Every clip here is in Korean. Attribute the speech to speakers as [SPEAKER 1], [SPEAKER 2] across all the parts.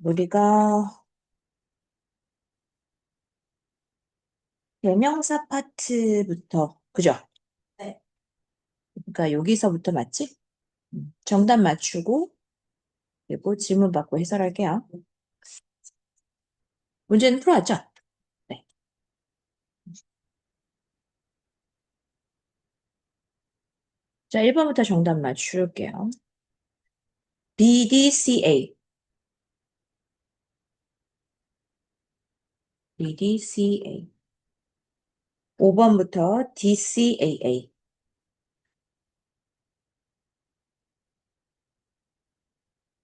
[SPEAKER 1] 우리가 대명사 파트부터, 그죠? 네. 그러니까 여기서부터 맞지? 정답 맞추고, 그리고 질문 받고 해설할게요. 문제는 풀어왔죠? 네. 자, 1번부터 정답 맞출게요. BDCA. BDCA. 5번부터 DCAA.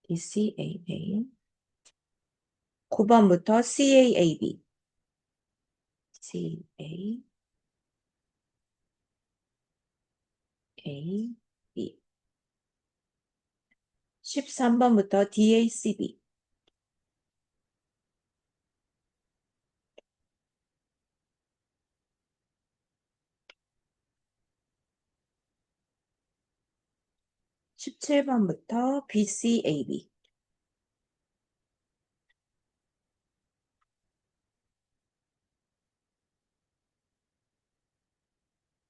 [SPEAKER 1] DCAA. 9번부터 CAAB. CAAB. 13번부터 DACB. 17번부터 BCAB.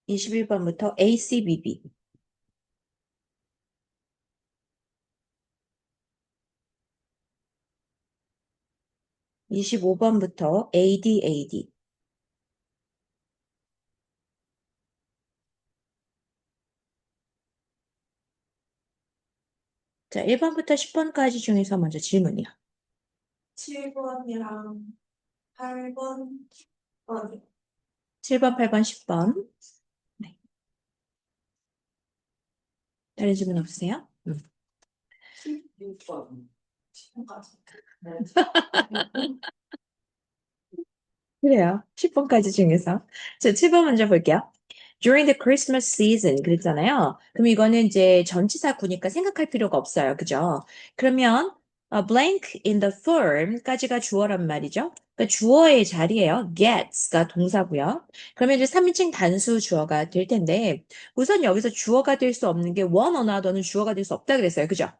[SPEAKER 1] 21번부터 ACBB. 25번부터 ADAD. 자, 1번부터 10번까지 중에서 먼저 질문이요. 7번이랑 8번, 7번, 8번, 10번. 네. 다른 질문 없으세요? 16번. 그래요. 10번까지 중에서. 자, 7번 먼저 볼게요. During the Christmas season 그랬잖아요. 그럼 이거는 이제 전치사구니까 생각할 필요가 없어요. 그죠? 그러면 blank in the firm까지가 주어란 말이죠. 그러니까 주어의 자리예요. gets가 동사고요. 그러면 이제 3인칭 단수 주어가 될 텐데 우선 여기서 주어가 될 수 없는 게 one another는 주어가 될 수 없다 그랬어요. 그죠?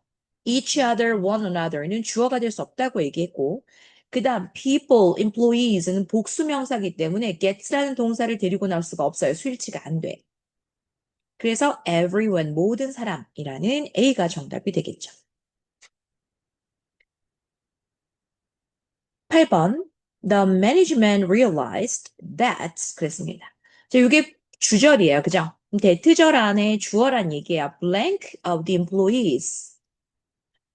[SPEAKER 1] each other, one another는 주어가 될 수 없다고 얘기했고 그 다음 people, employees는 복수명사기 때문에 gets라는 동사를 데리고 나올 수가 없어요. 수일치가 안 돼. 그래서 everyone, 모든 사람이라는 A가 정답이 되겠죠. 8번 The management realized that 그랬습니다. 자, 이게 주절이에요. 그죠? 대트절 안에 주어란 얘기야. Blank of the employees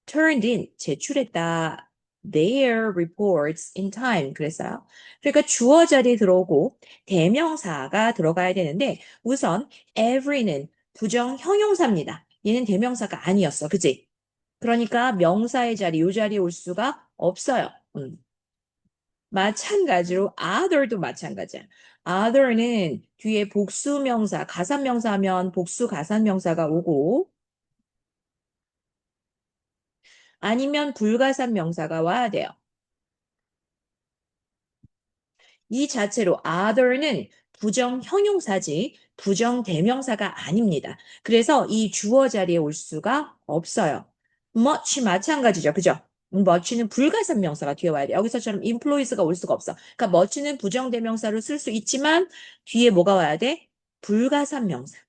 [SPEAKER 1] turned in, 제출했다. Their reports in time. 그랬어요. 그러니까 주어 자리에 들어오고 대명사가 들어가야 되는데 우선 every는 부정 형용사입니다. 얘는 대명사가 아니었어. 그지? 그러니까 명사의 자리, 요 자리에 올 수가 없어요. 마찬가지로 other도 마찬가지야. other는 뒤에 복수명사, 가산명사면 복수 가산명사가 오고 아니면 불가산 명사가 와야 돼요. 이 자체로 other는 부정 형용사지 부정 대명사가 아닙니다. 그래서 이 주어 자리에 올 수가 없어요. much 마찬가지죠. 그죠? much는 불가산 명사가 뒤에 와야 돼. 여기서처럼 employees가 올 수가 없어. 그러니까 much는 부정 대명사로 쓸 수 있지만 뒤에 뭐가 와야 돼? 불가산 명사.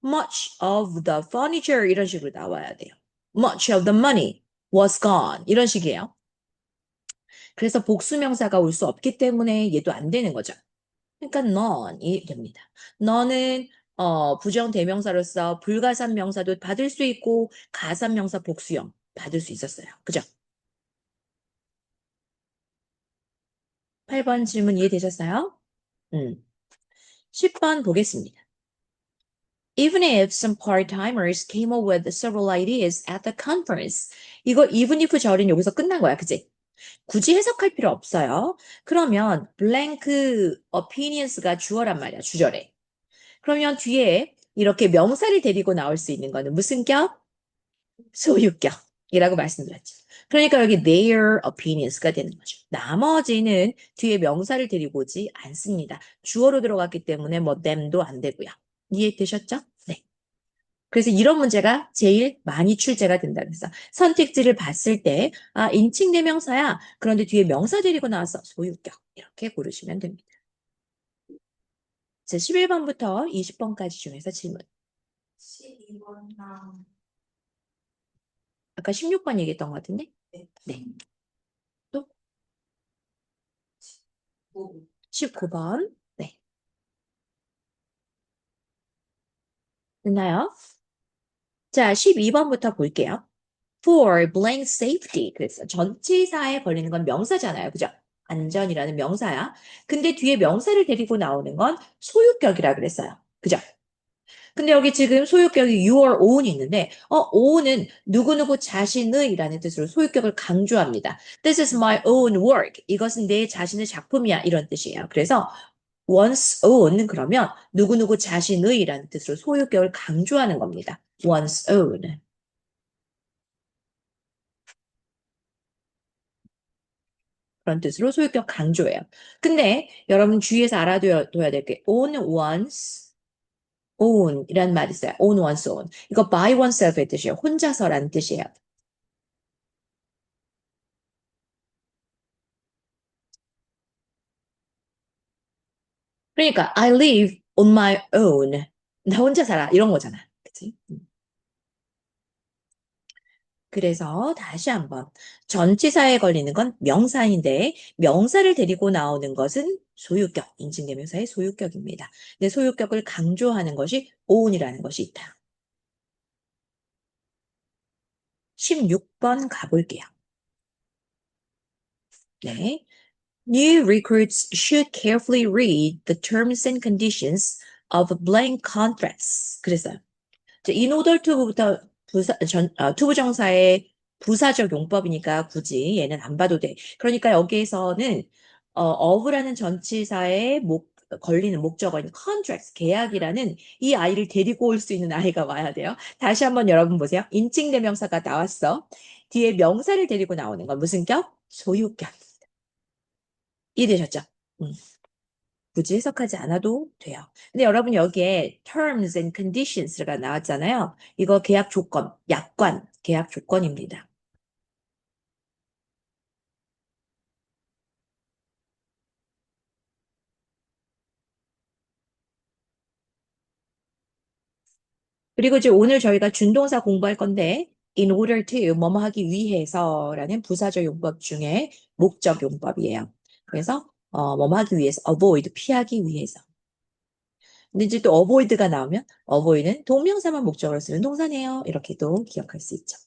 [SPEAKER 1] much of the furniture 이런 식으로 나와야 돼요. much of the money was gone 이런 식이에요. 그래서 복수명사가 올 수 없기 때문에 얘도 안 되는 거죠. 그러니까 none이 됩니다. none은 부정 대명사로서 불가산 명사도 받을 수 있고 가산 명사 복수형 받을 수 있었어요. 그죠? 8번 질문 이해되셨어요? 10번 보겠습니다. Even if some part-timers came up with several ideas at the conference. 이거 even if 절은 여기서 끝난 거야. 그치? 굳이 해석할 필요 없어요. 그러면 blank opinions가 주어란 말이야. 주절에. 그러면 뒤에 이렇게 명사를 데리고 나올 수 있는 거는 무슨 격? 소유격이라고 말씀드렸죠. 그러니까 여기 their opinions가 되는 거죠. 나머지는 뒤에 명사를 데리고 오지 않습니다. 주어로 들어갔기 때문에 뭐 them도 안 되고요. 이해되셨죠? 네. 그래서 이런 문제가 제일 많이 출제가 된다 그랬어. 선택지를 봤을 때, 아, 인칭대명사야. 그런데 뒤에 명사 데리고 나와서 소유격. 이렇게 고르시면 됩니다. 자, 11번부터 20번까지 중에서 질문.
[SPEAKER 2] 12번랑
[SPEAKER 1] 아까 16번 얘기했던 것 같은데?
[SPEAKER 2] 네.
[SPEAKER 1] 네. 또
[SPEAKER 2] 5.
[SPEAKER 1] 19번. 네. 됐나요? 자, 12번부터 볼게요. For blank safety. 그래서 전치사에 걸리는 건 명사잖아요. 그죠? 안전이라는 명사야. 근데 뒤에 명사를 데리고 나오는 건 소유격이라 그랬어요. 그죠? 근데 여기 지금 소유격이 your own이 있는데, own은 누구누구 자신의라는 뜻으로 소유격을 강조합니다. This is my own work. 이것은 내 자신의 작품이야. 이런 뜻이에요. 그래서 one's own 그러면 누구누구 자신의라는 뜻으로 소유격을 강조하는 겁니다. one's own. 그런 뜻으로 소유격 강조해요. 근데 여러분 주의해서 알아둬야 될 게 own one's own이라는 말이 있어요. own one's own. 이거 by oneself의 뜻이에요. 혼자서라는 뜻이에요. 그러니까 I live on my own. 나 혼자 살아. 이런 거잖아. 그치? 그래서 다시 한번 전치사에 걸리는 건 명사인데 명사를 데리고 나오는 것은 소유격, 인칭대명사의 소유격입니다. 근데 소유격을 강조하는 것이 own이라는 것이 있다. 16번 가볼게요. 네. New recruits should carefully read the terms and conditions of blank contracts. 그랬어요. in order to부터 투부정사의 부사적 용법이니까 굳이 얘는 안 봐도 돼. 그러니까 여기에서는 of라는 전치사에 걸리는 목적어인 contracts, 계약이라는 이 아이를 데리고 올 수 있는 아이가 와야 돼요. 다시 한번 여러분 보세요. 인칭대명사가 나왔어. 뒤에 명사를 데리고 나오는 건 무슨 격? 소유격. 이해되셨죠? 음. 굳이 해석하지 않아도 돼요. 근데 여러분 여기에 terms and conditions가 나왔잖아요. 이거 계약 조건, 약관, 계약 조건입니다. 그리고 이제 오늘 저희가 준동사 공부할 건데 in order to 뭐뭐 하기 위해서라는 부사적 용법 중에 목적 용법이에요. 그래서 뭐뭐 하기 위해서 avoid 피하기 위해서. 근데 이제 또 avoid가 나오면 avoid는 동명사만 목적으로 쓰는 동사네요. 이렇게도 기억할 수 있죠.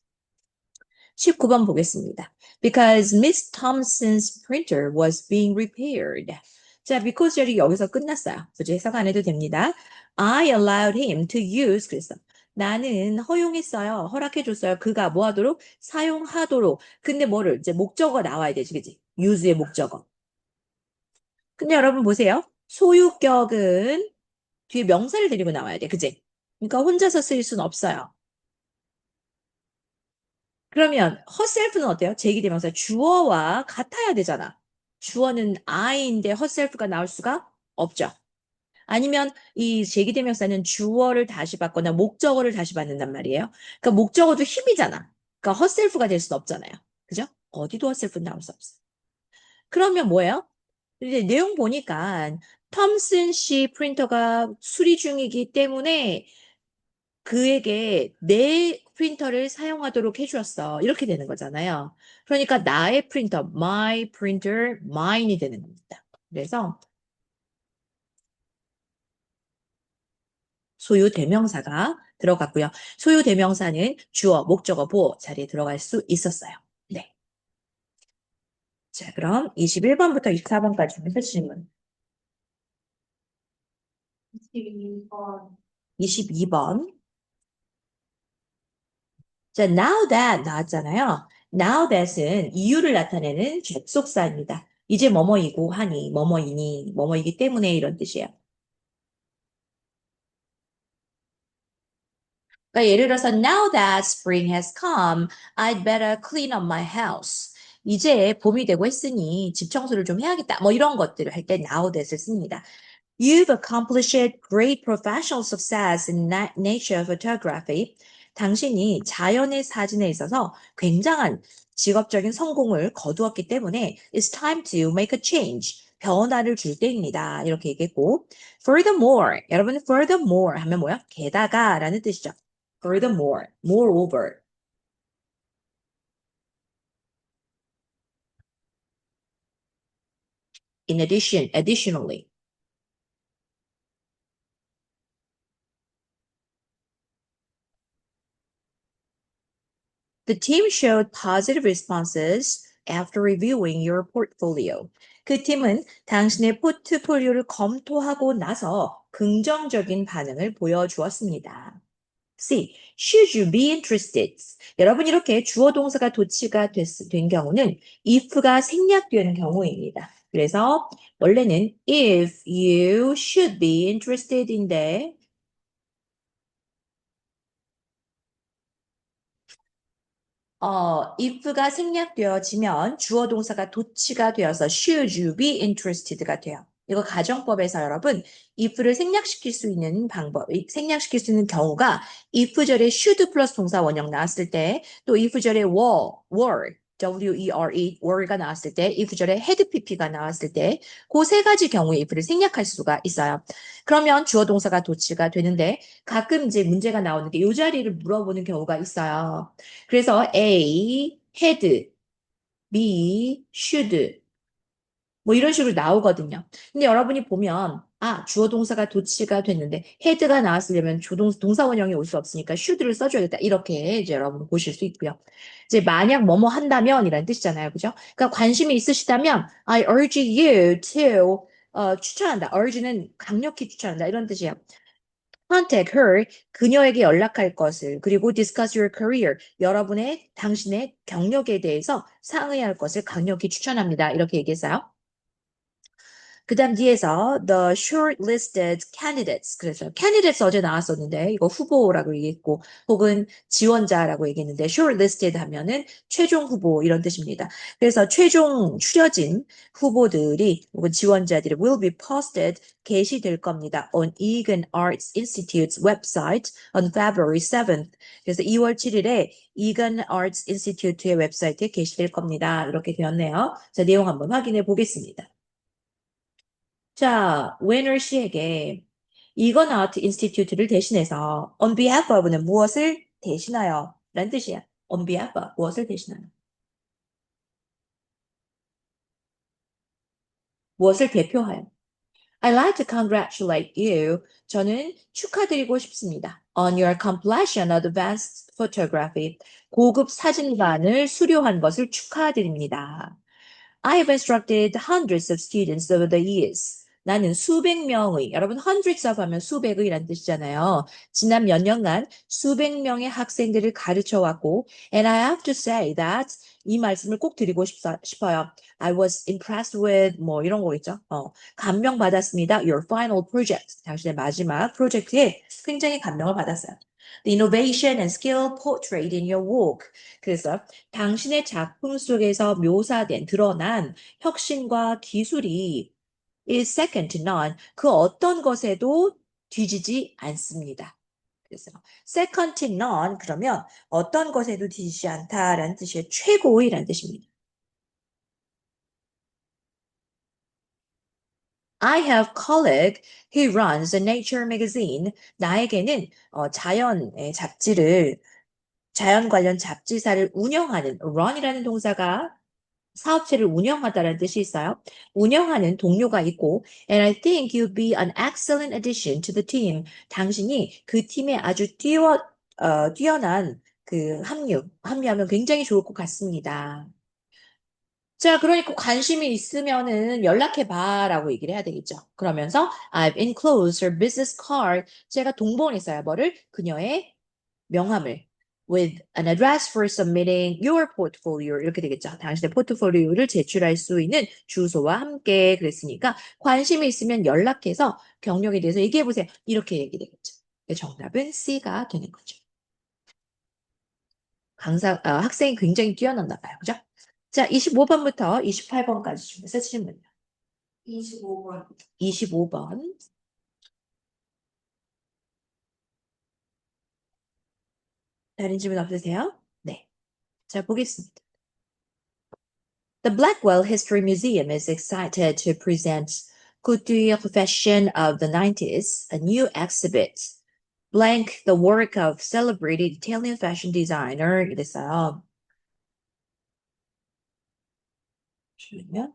[SPEAKER 1] 19번 보겠습니다. Because Miss Thompson's printer was being repaired. 자, because 절이 여기서 끝났어요. 굳이 해석 안 해도 됩니다. I allowed him to use 그랬어. 나는 허용했어요. 허락해줬어요. 그가 뭐 하도록? 사용하도록. 근데 뭐를? 이제 목적어 나와야 되지, 그지? use의 목적어. 근데 여러분 보세요. 소유격은 뒤에 명사를 데리고 나와야 돼, 그지? 그러니까 혼자서 쓰일 수는 없어요. 그러면 herself는 어때요? 제기대명사 주어와 같아야 되잖아. 주어는 I인데 herself가 나올 수가 없죠. 아니면 이 제기대명사는 주어를 다시 받거나 목적어를 다시 받는단 말이에요. 그러니까 목적어도 힘이잖아. 그러니까 herself가 될 수는 없잖아요. 그죠? 어디도 herself는 나올 수 없어. 그러면 뭐예요? 이제 내용 보니까 톰슨 씨 프린터가 수리 중이기 때문에 그에게 내 프린터를 사용하도록 해주었어. 이렇게 되는 거잖아요. 그러니까 나의 프린터, my printer, mine이 되는 겁니다. 그래서 소유 대명사가 들어갔고요. 소유 대명사는 주어, 목적어, 보어 자리에 들어갈 수 있었어요. 네. 자, 그럼 21번부터 24번까지 중에서 질문.
[SPEAKER 2] 22번
[SPEAKER 1] 22번. 자, now that 나왔잖아요. now that은 이유를 나타내는 접속사입니다. 이제 뭐뭐이고 하니, 뭐뭐이니, 뭐뭐이기 때문에 이런 뜻이에요. 그러니까 예를 들어서 now that spring has come, I'd better clean up my house. 이제 봄이 되고 했으니 집 청소를 좀 해야겠다. 뭐 이런 것들을 할 때 now that을 씁니다. You've accomplished great professional success in nature photography. 당신이 자연의 사진에 있어서 굉장한 직업적인 성공을 거두었기 때문에 it's time to make a change. 변화를 줄 때입니다. 이렇게 얘기했고 furthermore, 여러분 furthermore 하면 뭐야? 게다가라는 뜻이죠. furthermore, moreover. In addition, additionally. The team showed positive responses after reviewing your portfolio. 그 팀은 당신의 포트폴리오를 검토하고 나서 긍정적인 반응을 보여주었습니다. C. Should you be interested? 여러분 이렇게 주어 동사가 도치가 된 경우는 if가 생략된 경우입니다. 그래서 원래는 if you should be interested in데 if가 생략되어지면 주어 동사가 도치가 되어서 should you be interested가 돼요. 이거 가정법에서 여러분 if를 생략시킬 수 있는 방법, 생략시킬 수 있는 경우가 if 절에 should 플러스 동사 원형 나왔을 때, 또 if 절에 were, were가 나왔을 때, if 절에 had pp가 나왔을 때, 그 세 가지 경우에 if를 생략할 수가 있어요. 그러면 주어 동사가 도치가 되는데 가끔 이제 문제가 나오는 게 이 자리를 물어보는 경우가 있어요. 그래서 A, had, B, should 뭐 이런 식으로 나오거든요. 근데 여러분이 보면 주어 동사가 도치가 됐는데 had가 나왔으려면 동사 원형이 올 수 없으니까 should를 써줘야겠다. 이렇게 이제 여러분 보실 수 있고요. 이제 만약 뭐뭐 한다면 이란 뜻이잖아요. 그죠? 그러니까 관심이 있으시다면 I urge you to 추천한다. urge는 강력히 추천한다. 이런 뜻이에요. Contact her, 그녀에게 연락할 것을, 그리고 discuss your career, 당신의 경력에 대해서 상의할 것을 강력히 추천합니다. 이렇게 얘기했어요. 그 다음 뒤에서 the shortlisted candidates. 그래서 candidates 어제 나왔었는데 이거 후보라고 얘기했고 혹은 지원자라고 얘기했는데 shortlisted 하면은 최종 후보 이런 뜻입니다. 그래서 최종 추려진 후보들이 혹은 지원자들이 will be posted 게시될 겁니다. on Egan Arts Institute's website on February 7th. 그래서 2월 7일에 Egan Arts Institute의 웹사이트에 게시될 겁니다. 이렇게 되었네요. 자, 내용 한번 확인해 보겠습니다. 자, 웨너 씨에게 이건 아트 인스티튜트를 대신해서 on behalf of는 무엇을 대신하여 라는 뜻이야. on behalf of 무엇을 대신하여. 무엇을 대표하여. I'd like to congratulate you. 저는 축하드리고 싶습니다. On your completion of advanced photography. 고급 사진관을 수료한 것을 축하드립니다. I have instructed hundreds of students over the years. 나는 수백 명의, 여러분 hundreds of 하면 수백의라는 뜻이잖아요. 지난 몇 년간 수백 명의 학생들을 가르쳐 왔고, and I have to say that 이 말씀을 꼭 드리고 싶어요. I was impressed with 뭐 이런 거 있죠. 감명받았습니다. Your final project. 당신의 마지막 프로젝트에 굉장히 감명을 받았어요. The innovation and skill portrayed in your work. 그래서 당신의 작품 속에서 묘사된, 드러난 혁신과 기술이 is second to none. 그 어떤 것에도 뒤지지 않습니다. 그래서 second to none 그러면 어떤 것에도 뒤지지 않다라는 뜻이에요. 최고의라는 뜻입니다. I have colleague who runs a nature magazine. 나에게는 자연의 잡지를 자연 관련 잡지사를 운영하는 run이라는 동사가 사업체를 운영하다라는 뜻이 있어요. 운영하는 동료가 있고, and I think you'd be an excellent addition to the team. 당신이 그 팀에 아주 뛰어난 그 합류하면 굉장히 좋을 것 같습니다. 자, 그러니까 관심이 있으면은 연락해봐라고 얘기를 해야 되겠죠. 그러면서 I've enclosed her business card. 제가 동봉했어요. 뭐를? 그녀의 명함을 with an address for submitting your portfolio 이렇게 되겠죠. 당신의 포트폴리오를 제출할 수 있는 주소와 함께 그랬으니까 관심이 있으면 연락해서 경력에 대해서 얘기해 보세요. 이렇게 얘기되겠죠. 정답은 C가 되는 거죠. 학생이 굉장히 뛰어났나 봐요. 그죠? 자, 25번부터 28번까지 준비해서 질문요.
[SPEAKER 2] 25번.
[SPEAKER 1] 25번. 다른 질문 없으세요? 네. 자, 보겠습니다. The Blackwell History Museum is excited to present Couture Fashion of the 90s, a new exhibit. Blank, the work of celebrated Italian fashion designer. 이랬어요. 잠시만요.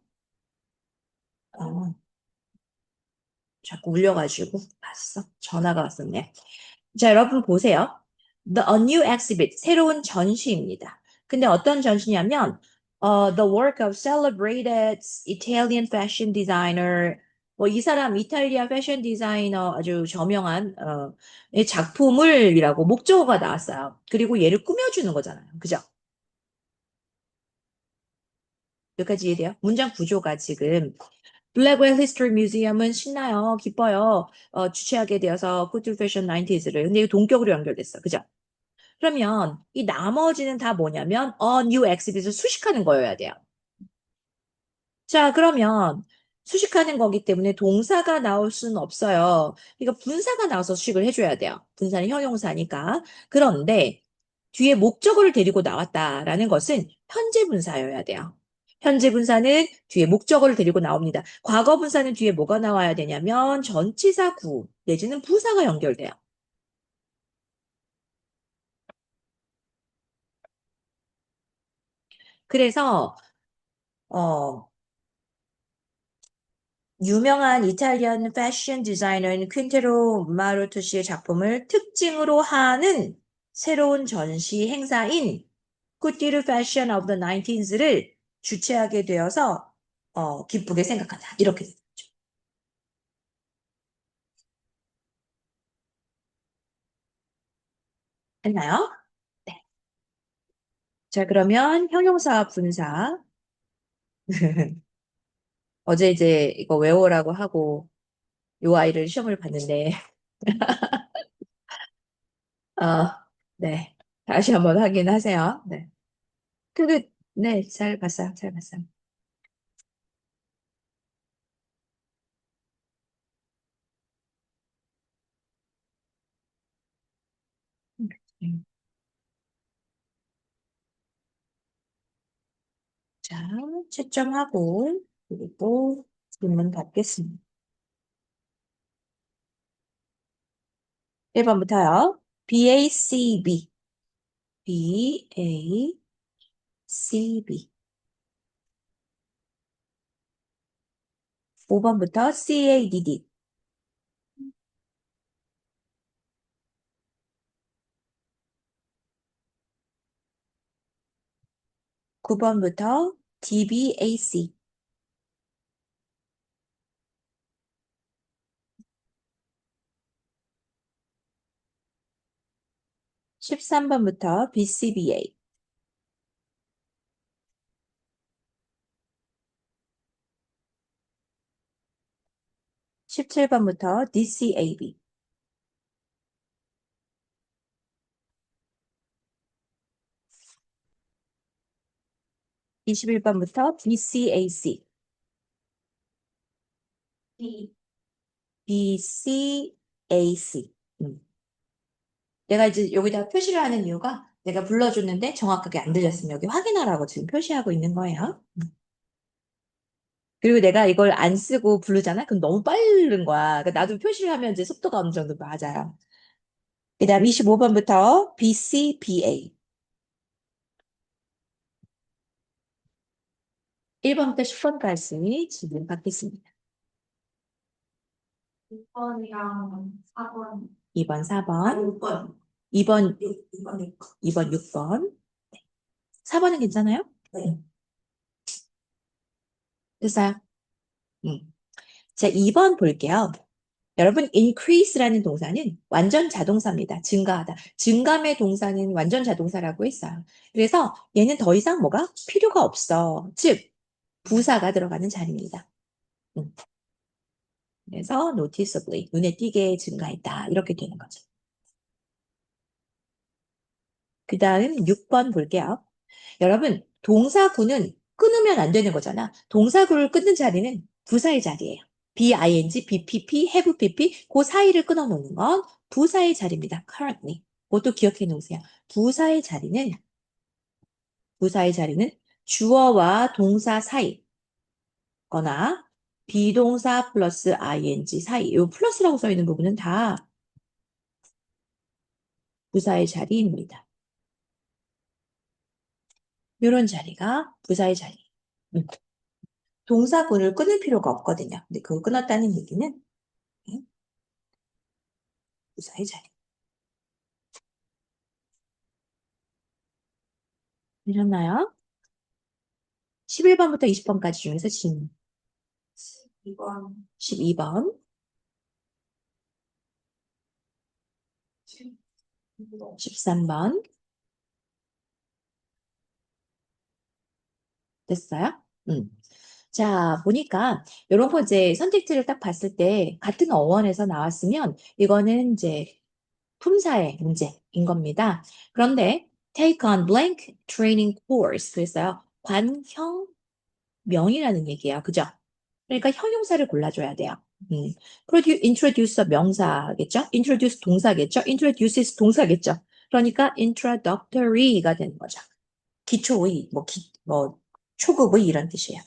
[SPEAKER 1] 어, 자꾸 울려가지고 봤어. 전화가 왔었네. 자, 여러분 보세요. A new exhibit, 새로운 전시입니다. 근데 어떤 전시냐면, the work of celebrated Italian fashion designer. 뭐, 이 사람 이탈리아 패션 디자이너 아주 저명한, 의 작품을이라고 목적어가 나왔어요. 그리고 얘를 꾸며주는 거잖아요. 그죠? 여기까지 이해돼요? 문장 구조가 지금 블랙웰 히스토리 뮤지엄은 신나요, 기뻐요, 주최하게 되어서 쿠트 패션 90s를. 근데 이거 동격으로 연결됐어. 그죠? 그러면 이 나머지는 다 뭐냐면 a new exhibit을 수식하는 거여야 돼요. 자, 그러면 수식하는 거기 때문에 동사가 나올 수는 없어요. 이거 분사가 나와서 수식을 해줘야 돼요. 분사는 형용사니까. 그런데 뒤에 목적어를 데리고 나왔다라는 것은 현재 분사여야 돼요. 현재 분사는 뒤에 목적어를 데리고 나옵니다. 과거 분사는 뒤에 뭐가 나와야 되냐면 전치사 구 내지는 부사가 연결돼요. 그래서 어, 유명한 이탈리안 패션 디자이너인 퀸테로 마루투시의 작품을 특징으로 하는 새로운 전시 행사인 쿠티르 패션 오브 더 19s를 주최하게 되어서 기쁘게 생각한다. 이렇게 되죠. 했나요? 네. 자, 그러면 형용사 분사. 어제 이제 이거 외우라고 하고 요 아이를 시험을 봤는데 어, 네. 다시 한번 확인하세요. 네. 네, 잘 봤어요. 잘 봤어요. 음. 자, 채점하고, 그리고 질문 받겠습니다. 1번부터요. BACB, BACB. 5번부터 CADD, 9번부터 DBAC, 13번부터 BCBA, 17번부터 DCAB, 21번부터 BCAC,
[SPEAKER 2] B.
[SPEAKER 1] BCAC. 내가 이제 여기다 표시를 하는 이유가 내가 불러줬는데 정확하게 안 들렸으면 여기 확인하라고 지금 표시하고 있는 거예요. 그리고 내가 이걸 안 쓰고 부르잖아? 그럼 너무 빠른 거야. 그러니까 나도 표시를 하면 이제 속도가 어느 정도 맞아요. 그 다음 25번부터 BCBA. 1번부터 10번까지 질문 받겠습니다.
[SPEAKER 2] 6번이랑 4번.
[SPEAKER 1] 2번,
[SPEAKER 2] 아,
[SPEAKER 1] 4번,
[SPEAKER 2] 6번.
[SPEAKER 1] 2번,
[SPEAKER 2] 6번, 6번.
[SPEAKER 1] 2번, 6번. 4번은 괜찮아요?
[SPEAKER 2] 네.
[SPEAKER 1] 됐어요? 음. 자, 2번 볼게요. 여러분, increase라는 동사는 완전 자동사입니다. 증가하다. 증감의 동사는 완전 자동사라고 했어요. 그래서 얘는 더 이상 뭐가 필요가 없어. 즉, 부사가 들어가는 자리입니다. 음, 그래서 noticeably, 눈에 띄게 증가했다. 이렇게 되는 거죠. 그 다음 6번 볼게요. 여러분, 동사구는 끊으면 안 되는 거잖아. 동사구를 끊는 자리는 부사의 자리예요. BING, BPP, have PP, 그 사이를 끊어놓는 건 부사의 자리입니다. currently. 그것도 기억해 놓으세요. 부사의 자리는 주어와 동사 사이, 거나 비동사 플러스 ing 사이. 요 플러스라고 써 있는 부분은 다 부사의 자리입니다. 요런 자리가 부사의 자리. 음. 동사구를 끊을 필요가 없거든요. 근데 그거 끊었다는 얘기는 부사의 자리. 되셨나요? 11번부터 20번까지 중에서 질문.
[SPEAKER 2] 2번,
[SPEAKER 1] 12번, 13번. 됐어요? 음. 자, 보니까 이런 거 이제 선택지를 딱 봤을 때 같은 어원에서 나왔으면 이거는 이제 품사의 문제인 겁니다. 그런데 take on blank training course 그랬어요. 관형 명이라는 얘기예요. 그죠? 그러니까 형용사를 골라줘야 돼요. introduce 명사겠죠? introduce 동사겠죠? introduces 동사겠죠? 그러니까 introductory가 되는 거죠. 기초의, 초급의 이런 뜻이에요.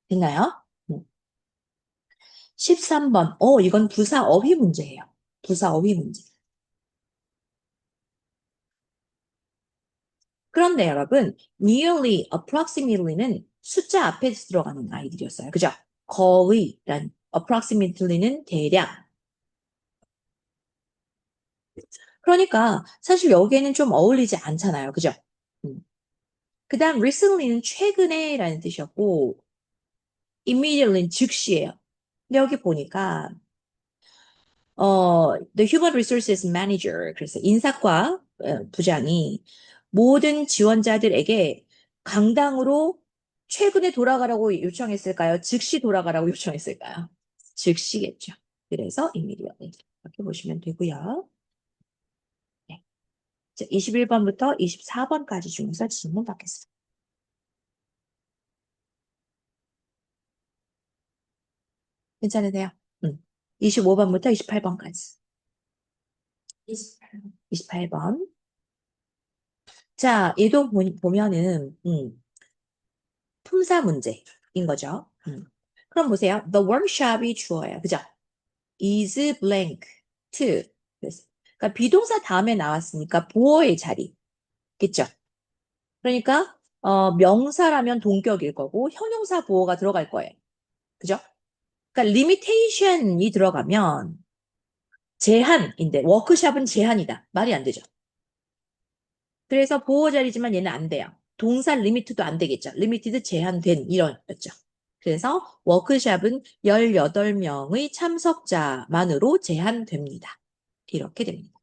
[SPEAKER 1] 됐나요? 음. 13번. 이건 부사 어휘 문제예요. 부사 어휘 문제. 그런데 여러분, nearly, approximately는 숫자 앞에 들어가는 아이들이었어요. 그죠? 거의란 approximately는 대략. 그러니까 사실 여기에는 좀 어울리지 않잖아요. 그죠? 그 다음 recently는 최근에라는 뜻이었고 immediately는 즉시예요. 근데 여기 보니까 the Human Resources Manager, 그래서 인사과 부장이 모든 지원자들에게 강당으로 최근에 돌아가라고 요청했을까요? 즉시 돌아가라고 요청했을까요? 즉시겠죠. 그래서 immediately 이렇게 보시면 되고요. 네. 21번부터 24번까지 중에서 질문 받겠습니다. 괜찮으세요? 25번부터 28번까지.
[SPEAKER 2] 28번,
[SPEAKER 1] 28번. 자, 얘도 보면은, 품사 문제인 거죠. 그럼 보세요. The workshop이 주어예요. 그죠? is blank to. 그러니까 비동사 다음에 나왔으니까 보어의 자리. 겠죠? 그러니까, 명사라면 동격일 거고, 형용사 보어가 들어갈 거예요. 그죠? 그러니까 limitation이 들어가면 제한인데, 워크샵은 제한이다. 말이 안 되죠. 그래서 보호 자리지만 얘는 안 돼요. 동사 리미트도 안 되겠죠. 리미티드 제한된 이런 였죠. 그래서 워크샵은 18명의 참석자만으로 제한됩니다. 이렇게 됩니다.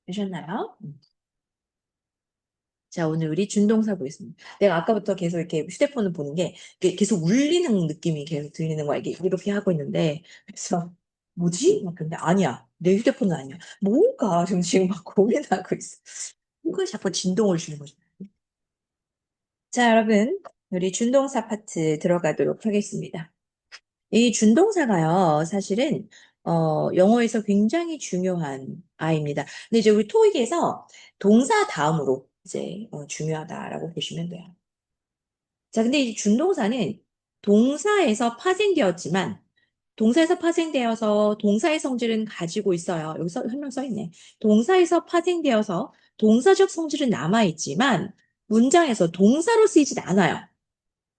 [SPEAKER 1] 되셨나요? 자, 오늘 우리 준동사 보겠습니다. 내가 아까부터 계속 이렇게 휴대폰을 보는 게 이게 계속 울리는 느낌이 계속 들리는 거야. 이게 이렇게 하고 있는데. 그래서 뭐지? 막 근데 아니야. 내 휴대폰은 아니야. 뭔가 지금 막 고민하고 있어. 이거 자꾸 진동을 주는 거죠. 자, 여러분, 우리 준동사 파트 들어가도록 하겠습니다. 이 준동사가요, 사실은, 영어에서 굉장히 중요한 아이입니다. 근데 이제 우리 토익에서 동사 다음으로 이제 중요하다라고 보시면 돼요. 자, 근데 이 준동사는 동사에서 파생되어서 동사의 성질은 가지고 있어요. 여기서 설명 써 있네. 동사에서 파생되어서 동사적 성질은 남아있지만 문장에서 동사로 쓰이진 않아요.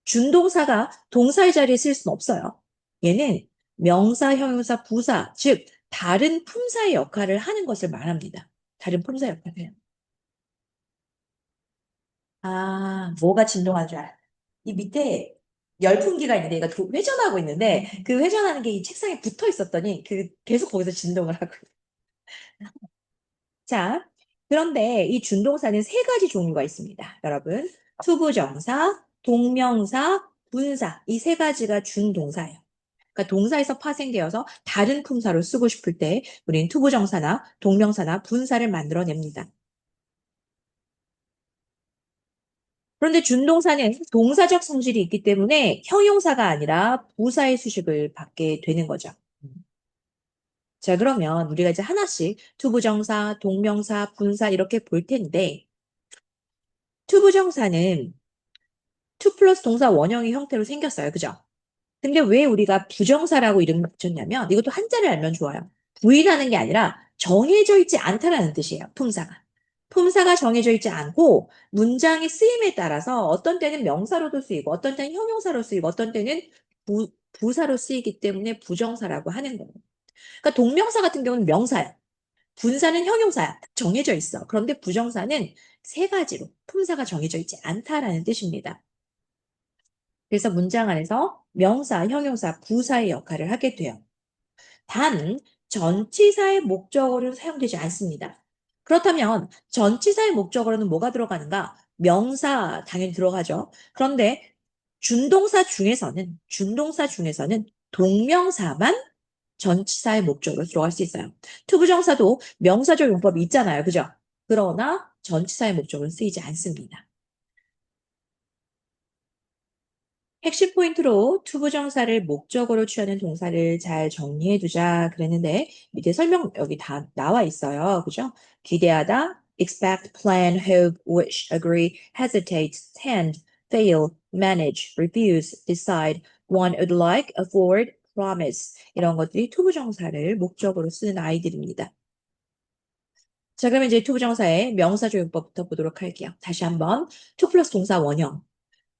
[SPEAKER 1] 준동사가 동사의 자리에 쓸 수는 없어요. 얘는 명사, 형용사, 부사, 즉 다른 품사의 역할을 하는 것을 말합니다. 다른 품사 역할을 해요. 아, 뭐가 진동하는 줄 알아? 이 밑에 열풍기가 있는데 얘가 회전하고 있는데 그 회전하는 게 이 책상에 붙어 있었더니 그 계속 거기서 진동을 하고. 자, 그런데 이 준동사는 세 가지 종류가 있습니다. 여러분, 투부정사, 동명사, 분사, 이 세 가지가 준동사예요. 그러니까 동사에서 파생되어서 다른 품사로 쓰고 싶을 때 우리는 투부정사나 동명사나 분사를 만들어냅니다. 그런데 준동사는 동사적 성질이 있기 때문에 형용사가 아니라 부사의 수식을 받게 되는 거죠. 자, 그러면 우리가 이제 하나씩 투부정사, 동명사, 분사 이렇게 볼 텐데 투부정사는 투 플러스 동사 원형의 형태로 생겼어요. 그죠? 근데 왜 우리가 부정사라고 이름을 붙였냐면 이것도 한자를 알면 좋아요. 부인하는 게 아니라 정해져 있지 않다라는 뜻이에요. 품사가. 품사가 정해져 있지 않고 문장의 쓰임에 따라서 어떤 때는 명사로도 쓰이고 어떤 때는 형용사로 쓰이고 어떤 때는 부사로 쓰이기 때문에 부정사라고 하는 거예요. 그러니까 동명사 같은 경우는 명사야. 분사는 형용사야. 정해져 있어. 그런데 부정사는 세 가지로 품사가 정해져 있지 않다라는 뜻입니다. 그래서 문장 안에서 명사, 형용사, 부사의 역할을 하게 돼요. 단, 전치사의 목적어로는 사용되지 않습니다. 그렇다면 전치사의 목적어로는 뭐가 들어가는가? 명사 당연히 들어가죠. 그런데 준동사 중에서는 동명사만 전치사의 목적으로 들어갈 수 있어요. 투부정사도 명사적 용법이 있잖아요. 그죠? 그러나 전치사의 목적으로 쓰이지 않습니다. 핵심 포인트로 투부정사를 목적으로 취하는 동사를 잘 정리해 두자 그랬는데 밑에 설명 여기 다 나와 있어요. 그죠? 기대하다, expect, plan, hope, wish, agree, hesitate, tend, fail, manage, refuse, decide, want, would like, afford, promise 이런 것들이 투부정사를 목적으로 쓰는 아이들입니다. 자, 그러면 이제 투부정사의 명사조용법부터 보도록 할게요. 다시 한번 투 플러스 동사 원형.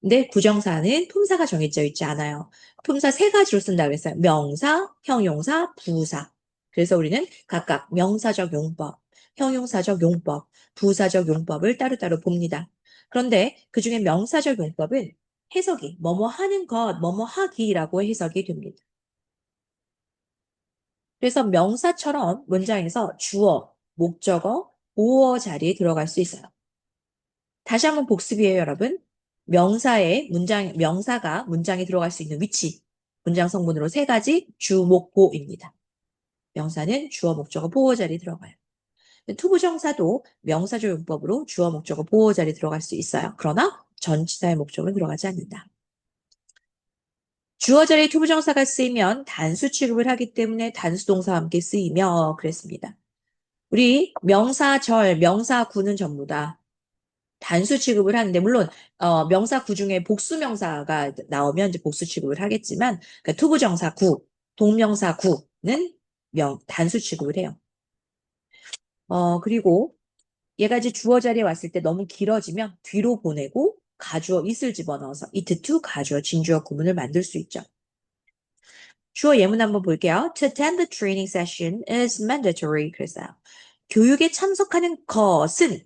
[SPEAKER 1] 근데 부정사는 품사가 정해져 있지 않아요. 품사 세 가지로 쓴다고 했어요. 명사, 형용사, 부사. 그래서 우리는 각각 명사적 용법, 형용사적 용법, 부사적 용법을 따로따로 봅니다. 그런데 그중에 명사적 용법은 해석이 뭐뭐 하는 것, 뭐뭐 하기라고 해석이 됩니다. 그래서 명사처럼 문장에서 주어, 목적어, 보어 자리에 들어갈 수 있어요. 다시 한번 복습이에요, 여러분. 명사가 문장에 들어갈 수 있는 위치. 문장 성분으로 세 가지 주, 목, 보입니다. 명사는 주어, 목적어, 보어 자리에 들어가요. 투부정사도 명사조 용법으로 주어, 목적어, 보어 자리에 들어갈 수 있어요. 그러나 전치사의 목적은 들어가지 않는다. 주어 자리에 투부정사가 쓰이면 단수 취급을 하기 때문에 단수 동사와 함께 쓰이며 그랬습니다. 우리 명사절, 명사구는 전부 다 단수 취급을 하는데 물론 명사 구 중에 복수 명사가 나오면 이제 복수 취급을 하겠지만 그러니까 투부정사 구, 동명사 구는 단수 취급을 해요. 그리고 얘가 이제 주어 자리에 왔을 때 너무 길어지면 뒤로 보내고 가주어 it을 집어넣어서 it to 가주어 진주어 구문을 만들 수 있죠. 주어 예문 한번 볼게요. To attend the training session is mandatory. 그랬어요. 교육에 참석하는 것은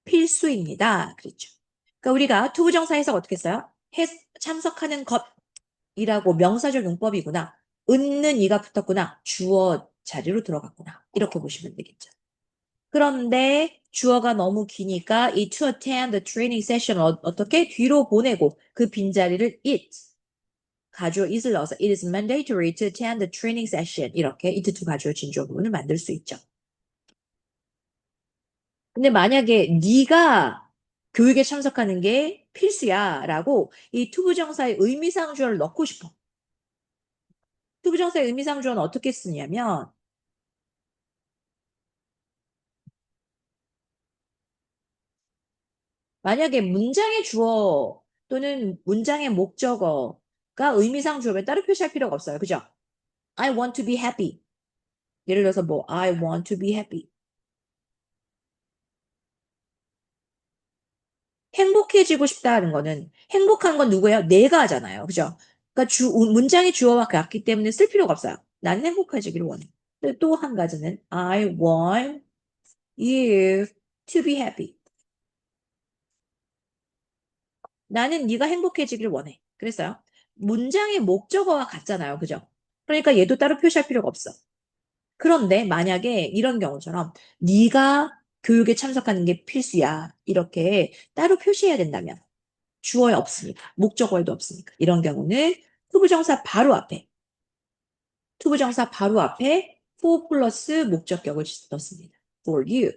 [SPEAKER 1] 필수입니다. 그랬죠. 그러니까 우리가 투부정사 해석 어떻게 써요? 참석하는 것이라고 명사적 용법이구나. 은는 이가 붙었구나. 주어 자리로 들어갔구나. 이렇게 보시면 되겠죠. 그런데 주어가 너무 기니까 이 to attend the training session 어떻게 뒤로 보내고 그 빈자리를 it 가주어 it을 넣어서 it is mandatory to attend the training session 이렇게 it to 가주어 진주어 부분을 만들 수 있죠. 근데 만약에 네가 교육에 참석하는 게 필수야라고 이 투부정사의 의미상주어를 넣고 싶어. 투부정사의 의미상주어는 어떻게 쓰냐면 만약에 문장의 주어 또는 문장의 목적어가 의미상주어면 따로 표시할 필요가 없어요. 그죠? I want to be happy. 예를 들어서 뭐 I want to be happy. 행복해지고 싶다는 거는 행복한 건 누구예요? 내가 하잖아요. 그죠? 그러니까 문장의 주어와 같기 때문에 쓸 필요가 없어요. 나는 행복해지기를 원해. 또 한 가지는 I want you to be happy. 나는 네가 행복해지기를 원해. 그랬어요. 문장의 목적어와 같잖아요. 그죠? 그러니까 얘도 따로 표시할 필요가 없어. 그런데 만약에 이런 경우처럼 네가 교육에 참석하는 게 필수야. 이렇게 따로 표시해야 된다면 주어에 없으니까. 목적어에도 없으니까. 이런 경우는 투부정사 바로 앞에, 투부정사 바로 앞에 for 플러스 목적격을 넣습니다. For you.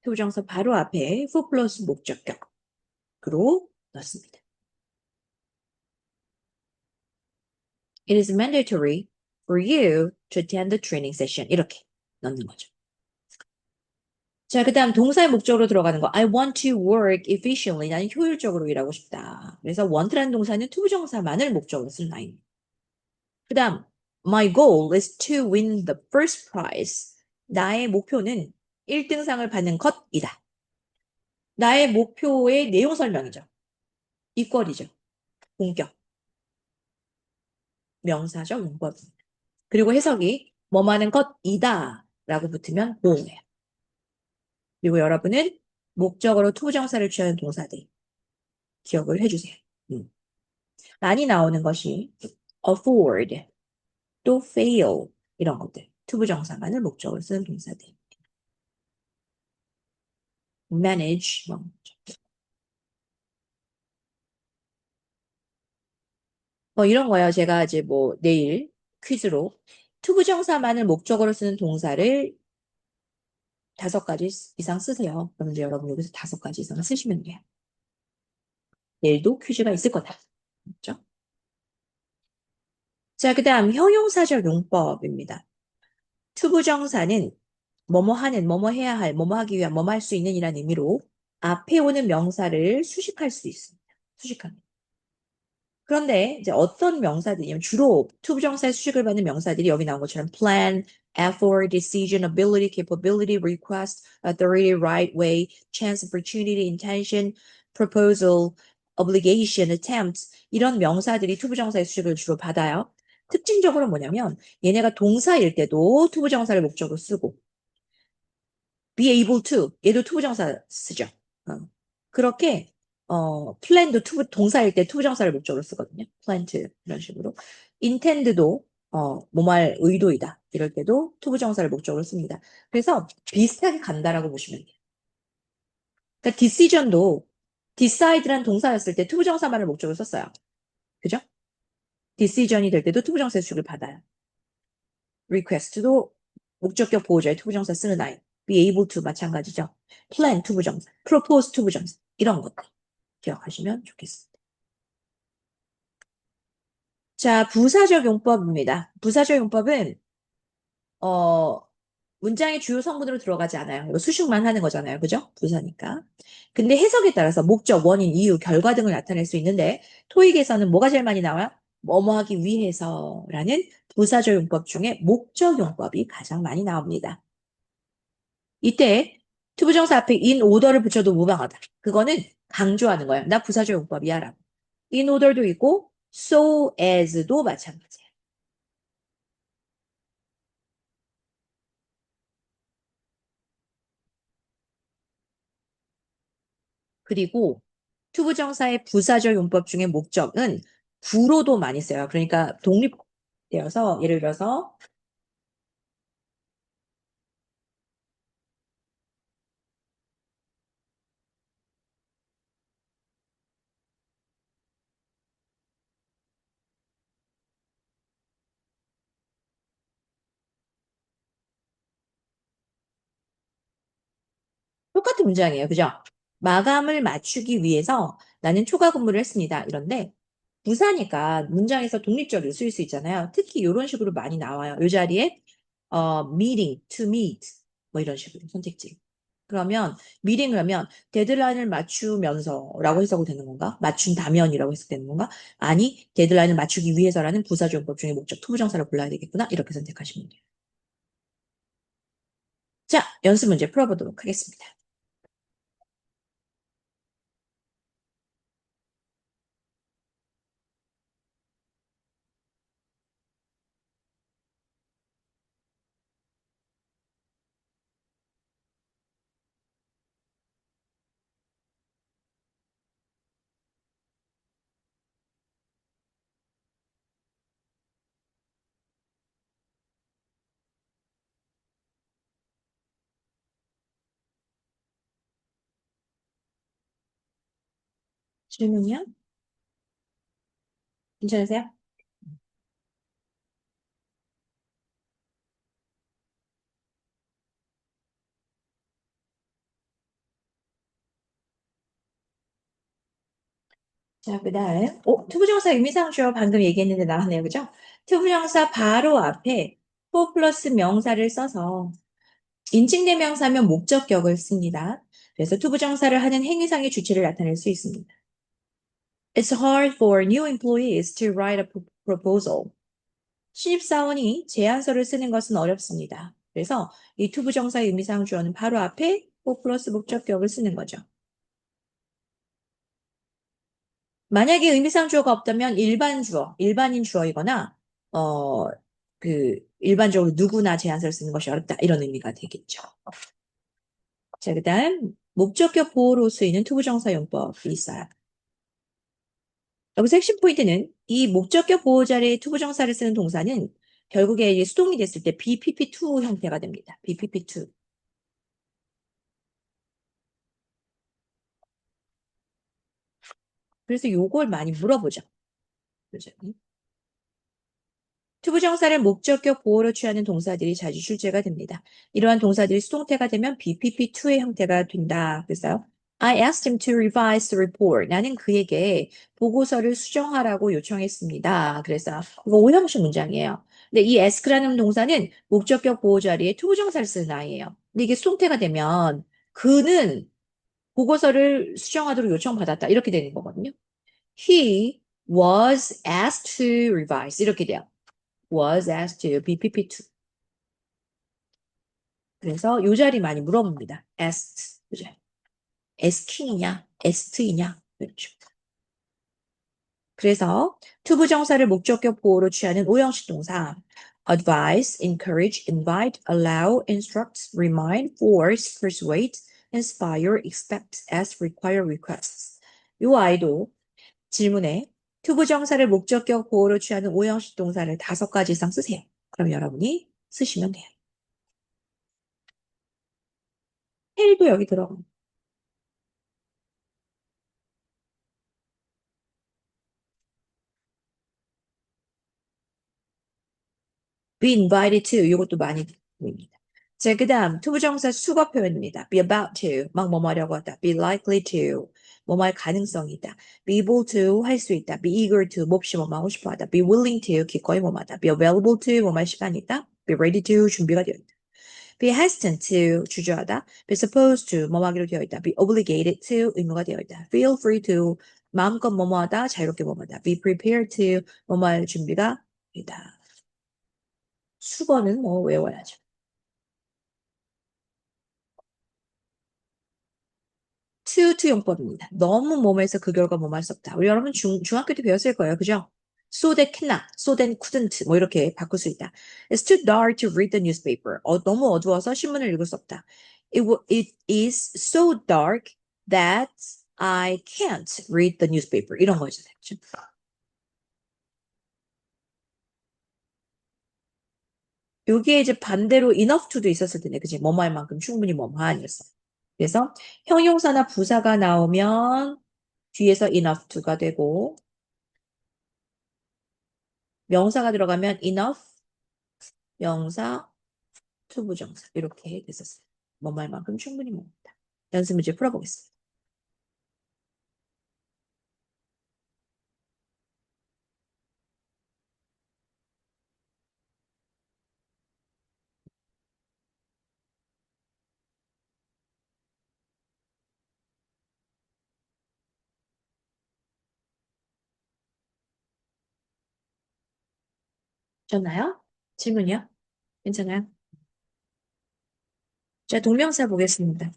[SPEAKER 1] 투부정사 바로 앞에 for 플러스 목적격으로 넣습니다. It is mandatory for you to attend the training session. 이렇게 넣는 거죠. 자, 그 다음 동사의 목적으로 들어가는 거. I want to work efficiently. 나는 효율적으로 일하고 싶다. 그래서 want라는 동사는 투부정사만을 목적으로 쓰는 라인. 그 다음, my goal is to win the first prize. 나의 목표는 1등상을 받는 것이다. 나의 목표의 내용 설명이죠. 이권이죠. 본격. 명사적 용법입니다. 그리고 해석이 뭐하는 것이다 라고 붙으면 보호해요. 그리고 여러분은 목적으로 투부정사를 취하는 동사들 기억을 해주세요. 많이 나오는 것이 afford, 또 fail 이런 것들. 투부정사만을 목적으로 쓰는 동사들. manage 뭐 이런 거요. 제가 이제 뭐 내일 퀴즈로 투부정사만을 목적으로 쓰는 동사를 5가지 이상 쓰세요. 그럼 이제 여러분 여기서 5가지 이상 쓰시면 돼요. 내일도 퀴즈가 있을 거다. 그렇죠? 자, 그 다음 형용사적 용법입니다. 투부정사는 뭐뭐 하는, 뭐뭐 해야 할, 뭐뭐 하기 위한, 뭐뭐 할 수 있는 이란 의미로 앞에 오는 명사를 수식할 수 있습니다. 수식합니다. 그런데 이제 어떤 명사들이냐면 주로 투부정사의 수식을 받는 명사들이 여기 나온 것처럼 plan, effort, decision, ability, capability, request, authority, right way, chance, opportunity, intention, proposal, obligation, attempt 이런 명사들이 투부정사의 수식을 주로 받아요. 특징적으로 뭐냐면 얘네가 동사일 때도 투부정사를 목적으로 쓰고 be able to 얘도 투부정사 쓰죠. 어. 그렇게 plan도 동사일 때 투부정사를 목적으로 쓰거든요. plan to 이런 식으로. intend도 뭐말 의도이다 이럴 때도 투부정사를 목적으로 씁니다. 그래서 비슷하게 간다라고 보시면 돼요. 그러니까 decision도 decide란 동사였을 때 투부정사만을 목적으로 썼어요. 그죠? decision이 될 때도 투부정사의 수식을 받아요. request도 목적격 보호자의 투부정사 쓰는 아이. be able to 마찬가지죠. plan 투부정사, propose 투부정사 이런 것들 기억하시면 좋겠습니다. 자, 부사적 용법입니다. 부사적 용법은 어, 문장의 주요 성분으로 들어가지 않아요. 이거 수식만 하는 거잖아요. 그죠? 부사니까. 근데 해석에 따라서 목적, 원인, 이유, 결과 등을 나타낼 수 있는데 토익에서는 뭐가 제일 많이 나와요? 뭐뭐 하기 위해서라는 부사적 용법 중에 목적 용법이 가장 많이 나옵니다. 이때 투부정사 앞에 in order를 붙여도 무방하다. 그거는 강조하는 거예요. 나 부사적 용법이야 라고. in order도 있고 so as도 마찬가지예요. 그리고 투부정사의 부사적 용법 중에 목적은 구로도 많이 써요. 그러니까 독립되어서 예를 들어서 똑같은 문장이에요. 그죠? 마감을 맞추기 위해서 나는 초과 근무를 했습니다. 이런데 부사니까 문장에서 독립적으로 쓰일 수 있잖아요. 특히 이런 식으로 많이 나와요. 이 자리에 meeting, to meet 뭐 이런 식으로 선택지. 그러면 meeting을 하면 데드라인을 맞추면서라고 해석이 되는 건가? 맞춘다면이라고 해석되는 건가? 아니, 데드라인을 맞추기 위해서라는 부사조용법 중에 목적 투부정사를 골라야 되겠구나. 이렇게 선택하시면 돼요. 자, 연습 문제 풀어보도록 하겠습니다. 질문이요? 괜찮으세요? 자, 그 다음. 투부정사 의미상주어 방금 얘기했는데 나왔네요. 그죠? 투부정사 바로 앞에 for 플러스 명사를 써서 인칭대명사면 목적격을 씁니다. 그래서 투부정사를 하는 행위상의 주체를 나타낼 수 있습니다. It's hard for new employees to write a proposal. 신입사원이 제안서를 쓰는 것은 어렵습니다. 그래서 이 투부정사의 의미상 주어는 바로 앞에 for 플러스 목적격을 쓰는 거죠. 만약에 의미상 주어가 없다면 일반 주어, 일반인 주어이거나 일반적으로 누구나 제안서를 쓰는 것이 어렵다 이런 의미가 되겠죠. 자, 그다음 목적격 보호로 쓰이는 투부정사 용법이 있어요. 여기서 핵심 포인트는 이 목적격 보호 자리에 투부정사를 쓰는 동사는 결국에 이제 수동이 됐을 때 BPP2 형태가 됩니다. BPP2. 그래서 요걸 많이 물어보죠. 그죠? 투부정사를 목적격 보호로 취하는 동사들이 자주 출제가 됩니다. 이러한 동사들이 수동태가 되면 BPP2의 형태가 된다. 그래서 I asked him to revise the report. 나는 그에게 보고서를 수정하라고 요청했습니다. 그래서 이거 오형식 문장이에요. 근데 이 ask라는 동사는 목적격 보호 자리에 투부정사를 쓰는 아이예요. 근데 이게 수동태가 되면 그는 보고서를 수정하도록 요청받았다. 이렇게 되는 거거든요. He was asked to revise. 이렇게 돼요. was asked to BPP2. 그래서 요 자리 많이 물어봅니다. asked. 그죠? asking이냐, asked이냐. 그렇죠. 그래서 투부정사를 목적격 보호로 취하는 오형식 동사 advise, encourage, invite, allow, instruct, remind, force, persuade, inspire, expect, ask, require, requests. 요 아이도 질문에 투부정사를 목적격 보호로 취하는 오형식 동사를 5가지 이상 쓰세요. 그럼 여러분이 쓰시면 돼요. 헬도 여기 들어가. be invited to 이것도 많이 보입니다. 자, 그 다음 투부정사 수거 표현입니다. be about to 막 뭐뭐 하려고 하다. be likely to 뭐뭐 할 가능성이 있다. be able to 할 수 있다. be eager to 몹시 뭐뭐 하고 싶어 하다. be willing to 기꺼이 뭐뭐 하다. be available to 뭐뭐 할 시간이 있다. be ready to 준비가 되어 있다. be hesitant to 주저하다. be supposed to 뭐뭐 하기로 되어 있다. be obligated to 의무가 되어 있다. feel free to 마음껏 뭐뭐 하다. 자유롭게 뭐뭐 하다. be prepared to 뭐뭐 할 준비가 있다. 수거는 뭐 외워야죠. to 용법입니다. 너무 뭐뭐해서 그 결과 뭐뭐 할 수 없다. 우리 여러분 중학교 때 배웠을 거예요. 그죠? So that cannot, so that couldn't 뭐 이렇게 바꿀 수 있다. It's too dark to read the newspaper. 너무 어두워서 신문을 읽을 수 없다. It is so dark that I can't read the newspaper. 이런 거죠. 여기에 이제 반대로 enough to도 있었을 텐데, 그지? 뭐뭐 할 만큼 충분히 뭐뭐 아니었어. 그래서 형용사나 부사가 나오면 뒤에서 enough to가 되고, 명사가 들어가면 enough, 명사, to 부정사. 이렇게 됐었어요. 뭐뭐 할 만큼 충분히 뭐뭐다. 연습 문제 풀어보겠습니다. 좋나요? 질문이요? 괜찮아요? 자, 동명사 보겠습니다.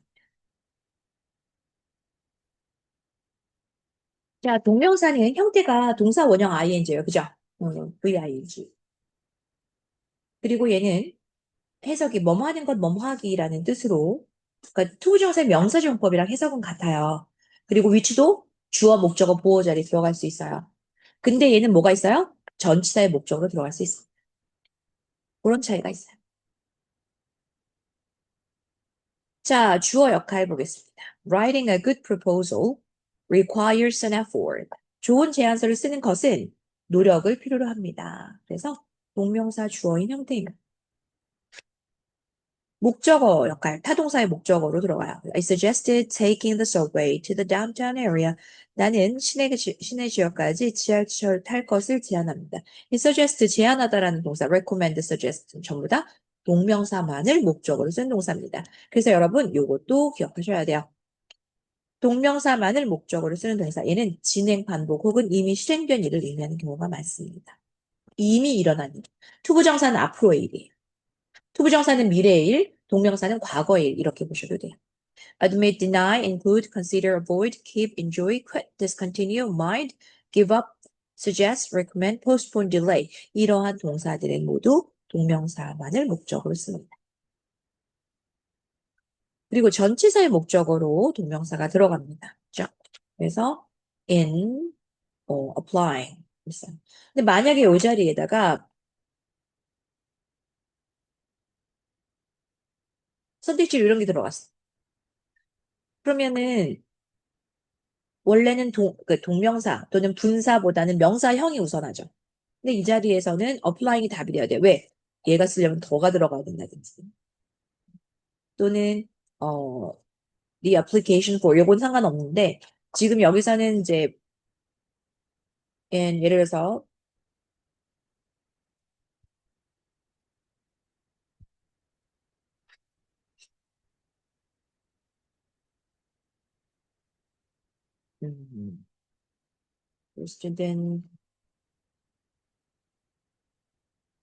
[SPEAKER 1] 자, 동명사는 형태가 동사 원형 ing예요. 그죠? VING. 그리고 얘는 해석이 뭐뭐 하는 것 뭐뭐 하기라는 뜻으로 그러니까 투부정사의 명사정법이랑 해석은 같아요. 그리고 위치도 주어, 목적어, 보호 자리에 들어갈 수 있어요. 근데 얘는 뭐가 있어요? 전치사의 목적으로 들어갈 수 있어요. 그런 차이가 있어요. 자, 주어 역할 보겠습니다. Writing a good proposal. requires an effort. 좋은 제안서를 쓰는 것은 노력을 필요로 합니다. 그래서 동명사 주어인 형태입니다. 목적어 역할, 타동사의 목적어로 들어가요. I suggested taking the subway to the downtown area. 나는 시내 지역까지 지하철 탈 것을 제안합니다. 이 suggest, 제안하다라는 동사, recommend, suggest 전부 다 동명사만을 목적어로 쓴 동사입니다. 그래서 여러분 요것도 기억하셔야 돼요. 동명사만을 목적어로 쓰는 동사, 얘는 진행 반복 혹은 이미 실행된 일을 의미하는 경우가 많습니다. 이미 일어난 일. 투부정사는 앞으로의 일이에요. 투부정사는 미래의 일, 동명사는 과거의 일, 이렇게 보셔도 돼요. Admit, deny, include, consider, avoid, keep, enjoy, quit, discontinue, mind, give up, suggest, recommend, postpone, delay. 이러한 동사들은 모두 동명사만을 목적으로 씁니다. 그리고 전치사의 목적어로 동명사가 들어갑니다. 그렇죠? 그래서 in, applying. 근데 만약에 이 자리에다가 선택지로 이런 게 들어갔어. 그러면은 원래는 그 동명사 또는 분사보다는 명사형이 우선하죠. 근데 이 자리에서는 applying이 답이 돼야 돼. 왜? 얘가 쓰려면 더가 들어가야 된다든지. 또는 어, the application for 요건 상관없는데 지금 여기서는 이제 예를 들어서 음, student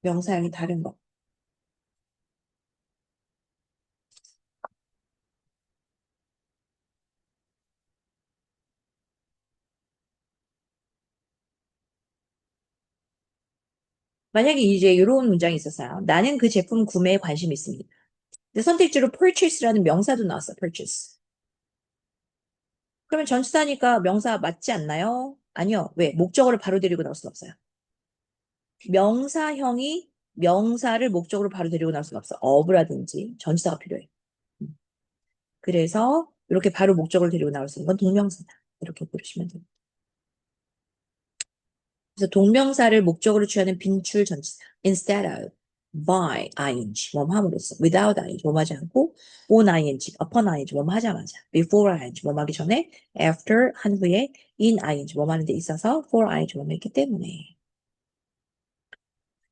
[SPEAKER 1] 명사형이 다른 거. 만약에 이제 이런 문장이 있었어요. 나는 그 제품 구매에 관심이 있습니다. 근데 선택지로 purchase라는 명사도 나왔어. purchase. 그러면 전치사니까 명사 맞지 않나요? 아니요. 왜? 목적어를 바로 데리고 나올 수는 없어요. 명사형이 명사를 목적으로 바로 데리고 나올 수가 없어. 어브라든지 전치사가 필요해. 음. 그래서 이렇게 바로 목적을 데리고 나올 수 있는 건 동명사다. 이렇게 보시면 됩니다. 그래서 동명사를 목적으로 취하는 빈출 전치사. instead of, by, ing, 뭐함으로써, without ing, 뭐하지 않고, on ing, upon ing, 뭐하자마자, before ing, 뭐하기 전에, after, 한 후에, in ing, 뭐하는 데 있어서, for ing, 뭐했기 때문에.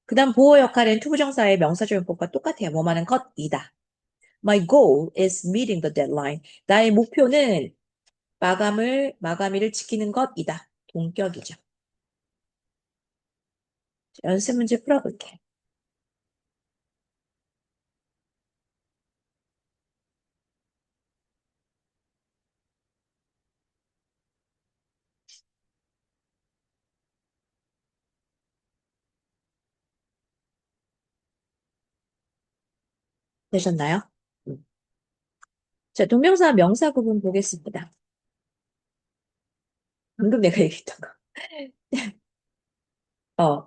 [SPEAKER 1] 그 다음 보호 역할은 투부정사의 명사조용법과 똑같아요. 뭐하는 것이다. My goal is meeting the deadline. 나의 목표는 마감일을 지키는 것이다. 동격이죠. 연습 문제 풀어볼게. 되셨나요? 음. 자, 동명사, 명사 구분 보겠습니다. 방금 내가 얘기했던 거.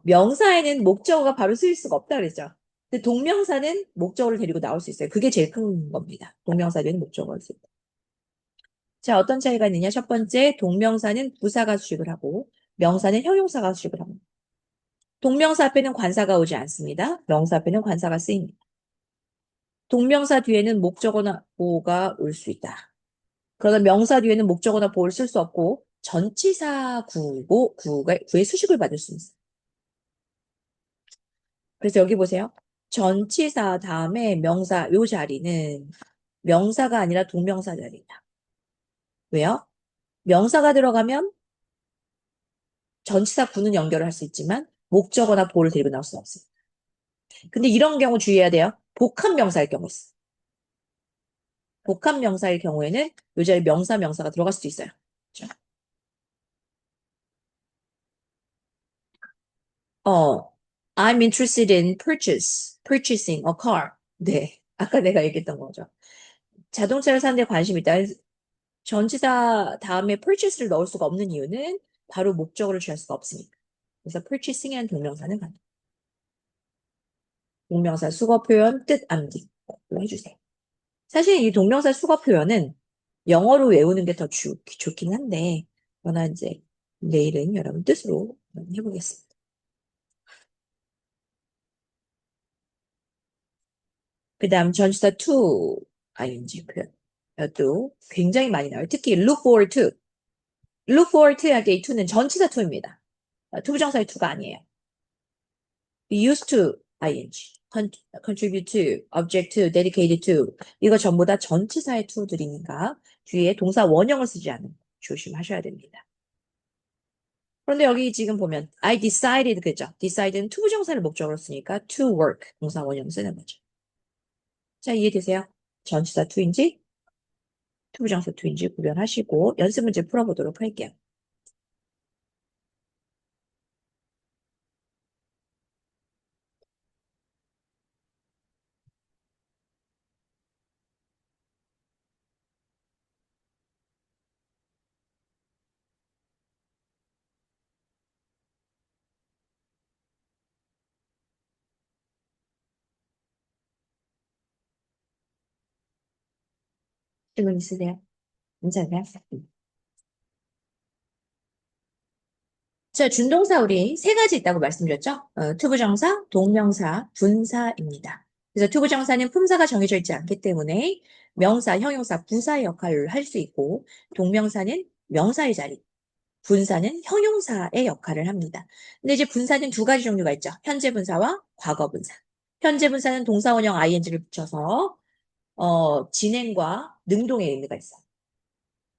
[SPEAKER 1] 명사에는 목적어가 바로 쓰일 수가 없다 그랬죠. 근데 동명사는 목적어를 데리고 나올 수 있어요. 그게 제일 큰 겁니다. 동명사에는 목적어를 쓸 때. 자, 어떤 차이가 있느냐? 첫 번째, 동명사는 부사가 수식을 하고, 명사는 형용사가 수식을 합니다. 동명사 앞에는 관사가 오지 않습니다. 명사 앞에는 관사가 쓰입니다. 동명사 뒤에는 목적어나 보어가 올 수 있다. 그러나 명사 뒤에는 목적어나 보어를 쓸 수 없고 전치사 구의 수식을 받을 수 있어요. 그래서 여기 보세요. 전치사 다음에 명사 요 자리는 명사가 아니라 동명사 자리다. 왜요? 명사가 들어가면 전치사 구는 연결을 할 수 있지만 목적어나 보어를 데리고 나올 수 없어요. 근데 이런 경우 주의해야 돼요. 복합 명사일 경우 있어. 복합 명사일 경우에는 요 자리에 명사가 들어갈 수도 있어요. 그렇죠? 어, I'm interested in purchasing a car. 네. 아까 내가 얘기했던 거죠. 자동차를 사는 데 관심이 있다. 전치사 다음에 purchase를 넣을 수가 없는 이유는 바로 목적어를 취할 수가 없으니까. 그래서 purchasing이라는 동명사는 가능. 동명사 수거 표현 뜻 암기 꼭 해주세요. 사실 이 동명사 수거 표현은 영어로 외우는 게 더 좋긴 한데 그러나 이제 내일은 여러분 뜻으로 해보겠습니다. 그 다음 전치사 to ing 표현도 굉장히 많이 나와요. 특히 look forward to. look forward to 할 때 이 to는 전치사 to입니다. 투부정사의 to가 아니에요. used to ing, contribute to, object to, dedicated to 이거 전부 다 전치사의 to들이니까 뒤에 동사 원형을 쓰지 않는 거 조심하셔야 됩니다. 그런데 여기 지금 보면 I decided 그죠? decided는 투부정사를 목적으로 쓰니까 to work 동사 원형 쓰는 거죠. 자, 이해되세요? 전치사 to인지 투부정사 to인지 구별하시고 연습 문제 풀어보도록 할게요. 질문 있으세요? 괜찮으세요? 자, 준동사 우리 세 가지 있다고 말씀드렸죠? 투부정사, 동명사, 분사입니다. 그래서 투부정사는 품사가 정해져 있지 않기 때문에 명사, 형용사, 부사의 역할을 할 수 있고 동명사는 명사의 자리, 분사는 형용사의 역할을 합니다. 근데 이제 분사는 두 가지 종류가 있죠. 현재 분사와 과거 분사. 현재 분사는 동사원형 ing를 붙여서 진행과 능동의 의미가 있어요.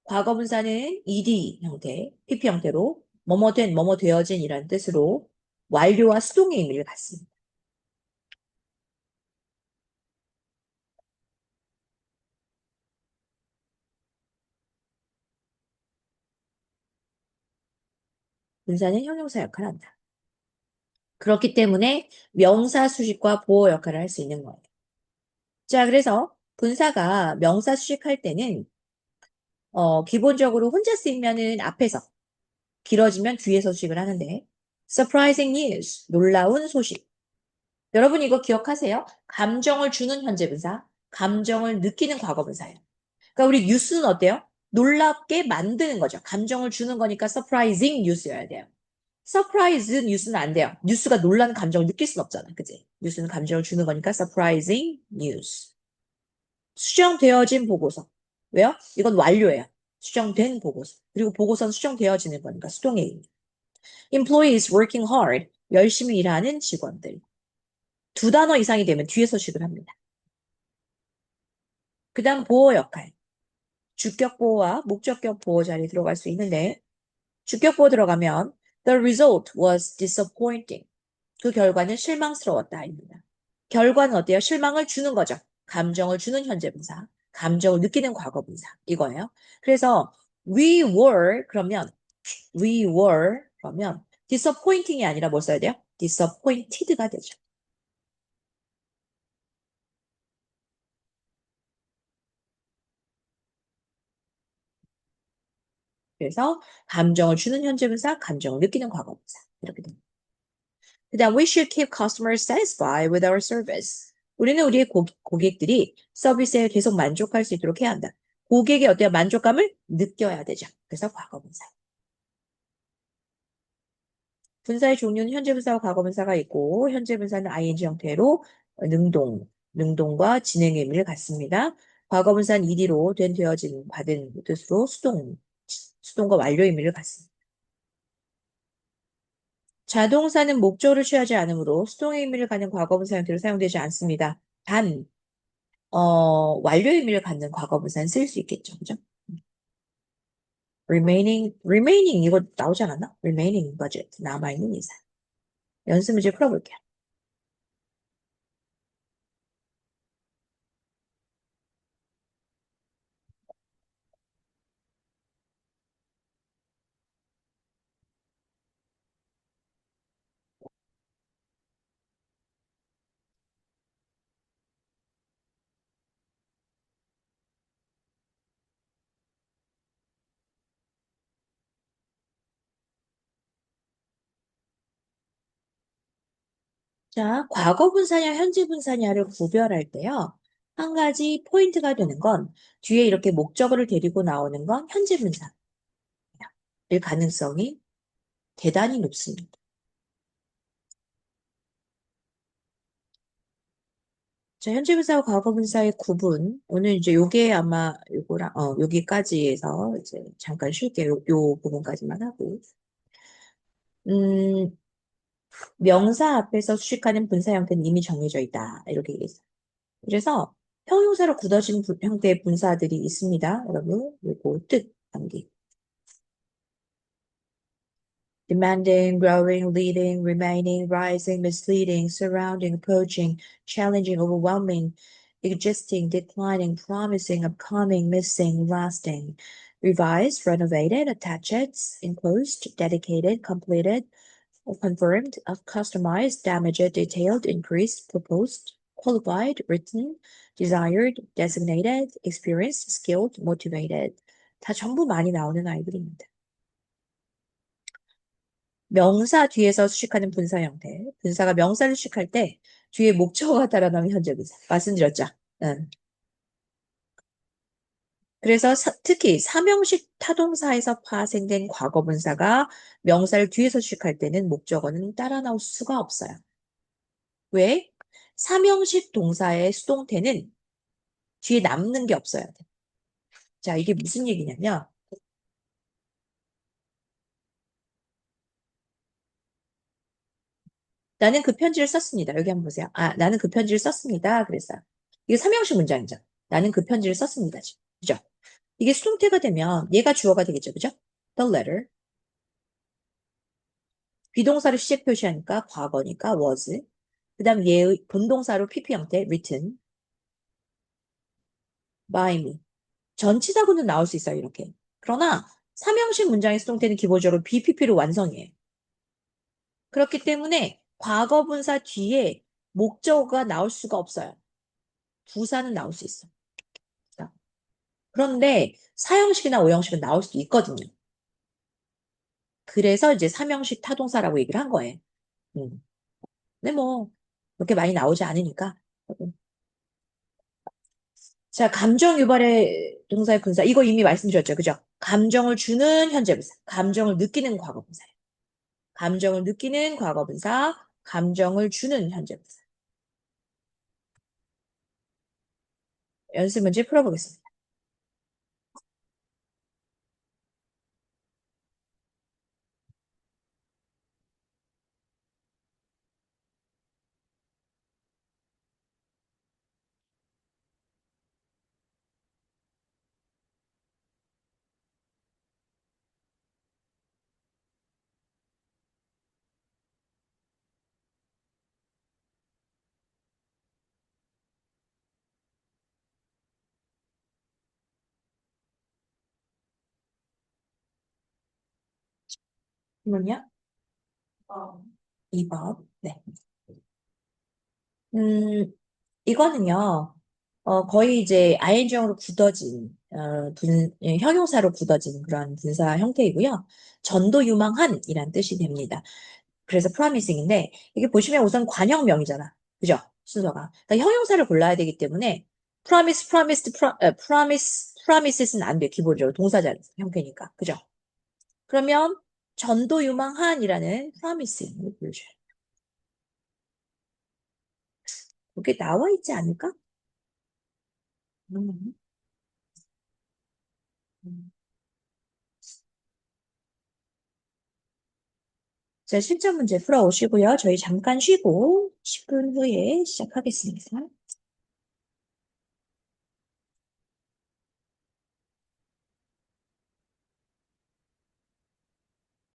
[SPEAKER 1] 과거 분사는 ed 형태, pp 형태로 뭐뭐 된, 뭐뭐 되어진 이라는 뜻으로 완료와 수동의 의미를 갖습니다. 분사는 형용사 역할을 한다. 그렇기 때문에 명사 수식과 보호 역할을 할 수 있는 거예요. 자, 그래서 분사가 명사 수식할 때는 기본적으로 혼자 쓰이면은 앞에서, 길어지면 뒤에서 수식을 하는데 surprising news, 놀라운 소식. 여러분 이거 기억하세요? 감정을 주는 현재 분사, 감정을 느끼는 과거 분사예요. 그러니까 우리 뉴스는 어때요? 놀랍게 만드는 거죠. 감정을 주는 거니까 surprising news여야 돼요. surprise 뉴스는 안 돼요. 뉴스가 놀라는 감정을 느낄 수는 없잖아. 그치? 뉴스는 감정을 주는 거니까 surprising news. 수정되어진 보고서. 왜요? 이건 완료예요. 수정된 보고서. 그리고 보고서는 수정되어지는 거니까 수동의 의미. employees working hard. 열심히 일하는 직원들. 두 단어 이상이 되면 뒤에 서식을 합니다. 그 다음 보호 역할. 주격 보호와 목적격 보호 자리에 들어갈 수 있는데 주격 보호 들어가면 the result was disappointing. 그 결과는 실망스러웠다입니다. 결과는 어때요? 실망을 주는 거죠. 감정을 주는 현재 분사, 감정을 느끼는 과거 분사 이거예요. 그래서 we were 그러면 disappointing이 아니라 뭘 써야 돼요? disappointed가 되죠. 그래서 감정을 주는 현재 분사, 감정을 느끼는 과거 분사 이렇게 됩니다. 그다음 we should keep customers satisfied with our service. 우리는 우리의 고객들이 서비스에 계속 만족할 수 있도록 해야 한다. 고객의 어때요? 만족감을 느껴야 되죠. 그래서 과거 분사. 분사의 종류는 현재 분사와 과거 분사가 있고 현재 분사는 ing 형태로 능동과 진행의 의미를 갖습니다. 과거 분사는 ed로 된, 되어진, 받은 뜻으로 수동과 완료 의미를 갖습니다. 자동사는 목적어를 취하지 않으므로 수동의 의미를 갖는 과거분사 형태로 사용되지 않습니다. 단, 완료 의미를 갖는 과거분사는 쓸 수 있겠죠. 그죠? remaining 이거 나오지 않았나? remaining budget 남아있는 이상. 연습 문제 풀어볼게요. 자, 과거분사냐 현재분사냐를 구별할 때요. 한 가지 포인트가 되는 건 뒤에 이렇게 목적어를 데리고 나오는 건 현재분사. 가능성이 대단히 높습니다. 자, 현재 분사와 과거 분사의 구분. 오늘 이제 요게 아마 요거랑, 여기까지 해서 이제 잠깐 쉴게요. 요 부분까지만 하고. 음, 명사 앞에서 수식하는 분사 형태는 이미 정해져 있다. 이렇게 얘기했어요. 그래서 형용사로 굳어진 형태의 분사들이 있습니다. 여러분, 요거 뜻 암기. demanding, growing, leading, remaining, rising, misleading, surrounding, approaching, challenging, overwhelming, existing, declining, promising, upcoming, missing, lasting, revised, renovated, attached, enclosed, dedicated, completed, confirmed, customized, damaged, detailed, increased, proposed, qualified, written, desired, designated, experienced, skilled, motivated. 다 전부 많이 나오는 아이들입니다. 명사 뒤에서 수식하는 분사 형태. 분사가 명사를 수식할 때 뒤에 목적어가 따라 나오는 현재 분사. 말씀드렸죠? 응. 그래서 특히 삼형식 타동사에서 파생된 과거 분사가 명사를 뒤에서 수식할 때는 목적어는 따라 나올 수가 없어요. 왜? 삼형식 동사의 수동태는 뒤에 남는 게 없어야 돼. 자, 이게 무슨 얘기냐면 나는 그 편지를 썼습니다. 여기 한번 보세요. 아, 나는 그 편지를 썼습니다. 그랬어요. 이게 삼형식 문장이죠. 나는 그 편지를 썼습니다. 그죠? 이게 수동태가 되면 얘가 주어가 되겠죠. 그죠? The letter. 비동사로 시제 표시하니까 과거니까 was. 그 다음 얘의 본동사로 PP 형태 written by me. 전치사구는 나올 수 있어요. 이렇게. 그러나 삼형식 문장의 수동태는 기본적으로 BPP로 완성이에요. 그렇기 때문에 과거 분사 뒤에 목적어가 나올 수가 없어요. 부사는 나올 수 있어. 자, 그런데 사형식이나 오형식은 나올 수도 있거든요. 그래서 이제 삼형식 타동사라고 얘기를 한 거예요. 음. 근데 뭐 그렇게 많이 나오지 않으니까. 자, 감정 유발의 동사의 분사. 이거 이미 말씀드렸죠. 그죠? 감정을 주는 현재 분사. 감정을 느끼는 과거 분사. 감정을 느끼는 과거 분사. 감정을 주는 현재 분사. 연습 문제 풀어보겠습니다. 그러면요?
[SPEAKER 2] 어,
[SPEAKER 1] 2번. 네. 음, 이거는요, 거의 이제 ing형으로 굳어진, 형용사로 굳어진 그런 분사 형태이고요. 전도유망한이란 뜻이 됩니다. 그래서 promising인데, 이게 보시면 우선 관형명이잖아. 그죠? 순서가. 그러니까 형용사를 골라야 되기 때문에, promise, promised, promise, promises는 안 돼, 기본적으로. 동사자 형태니까. 그죠? 그러면, 전도유망한이라는 promise를 보여줘요. 그게 나와 있지 않을까? 음. 음. 자, 실전 문제 풀어오시고요. 저희 잠깐 쉬고 10분 후에 시작하겠습니다.